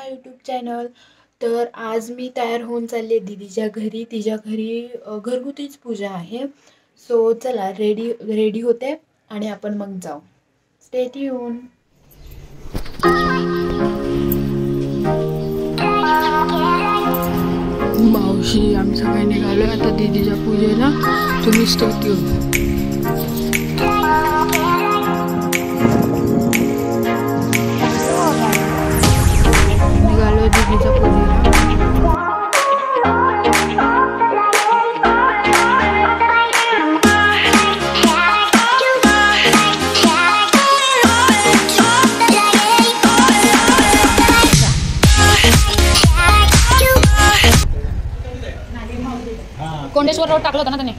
माय YouTube channel. तर आज मी तयार होऊन चालले दीदीच्या घरी। तिच्या घरी घरगुतीच पूजा आहे। सो चला रेडी होते आणि आपण मग जाऊ। Stay tune. मावशी आम्ही सगळे निघालोय आता दीदीच्या पूजेला। तुम्ही स्टे ट्यून। निघालो दीदीच्या पूजेला। कोंडेश्वर रोड टाकलं होतं ना त्याने,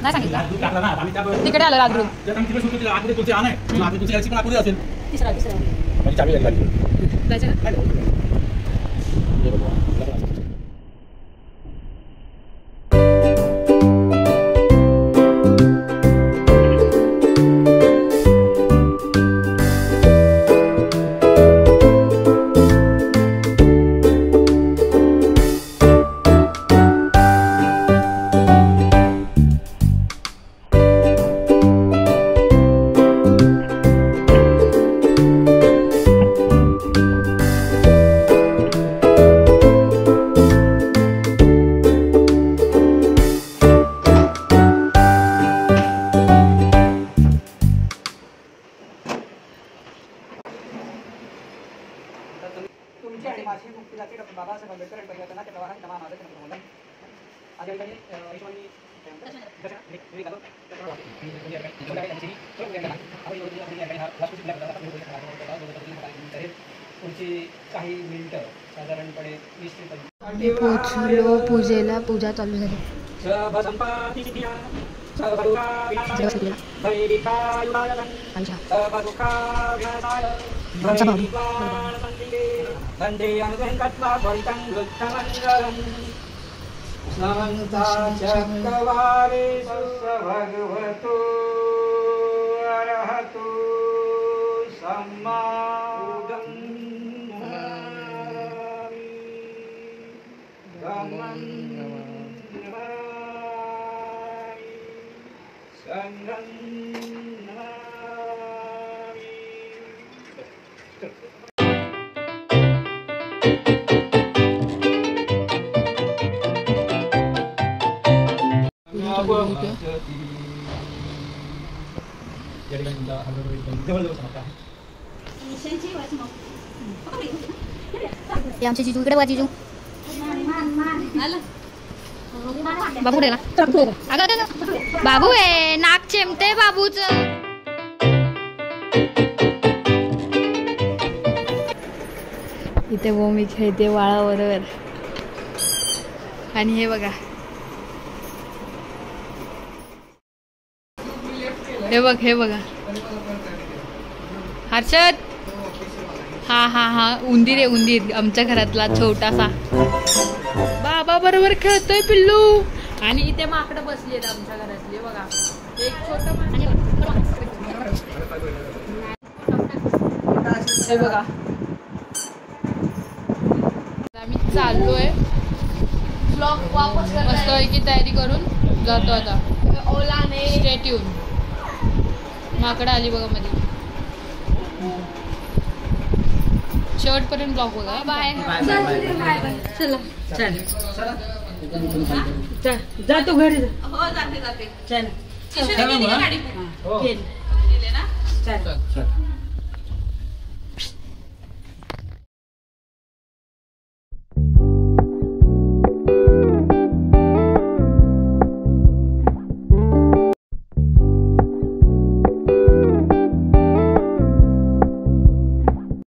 नाही सांगितलं तिकडे आलं राजगुरू। तिसरा पोचलो पूजेला। पूजा चालू झाली। भगवतो अरहतो सम्मा आमचे जिजू इकडे बघा। जिजू बाबू कुठे गेला? अगं बाबू आहे, नाक चेमते बाबूच। इथे मी खेळते वाळाबरोबर। आणि हे बघा, हे बघा हर्षद। हा उंदीर आहे, उंदीर आमच्या घरातला छोटासा। बाबा बरोबर खेळतोय पिल्लू। आणि इथे माकडं बसली आहेत आमच्या घरातली बघा। एक छोटं हे बघा। आम्ही चाललोय मस्त की तयारी करून जातो आता। Stay tune. माकडं आली बघा मध्ये। शेवटपर्यंत ब्लॉग बघा। बाय चला जा तू घरी। हो जाते चल गाडी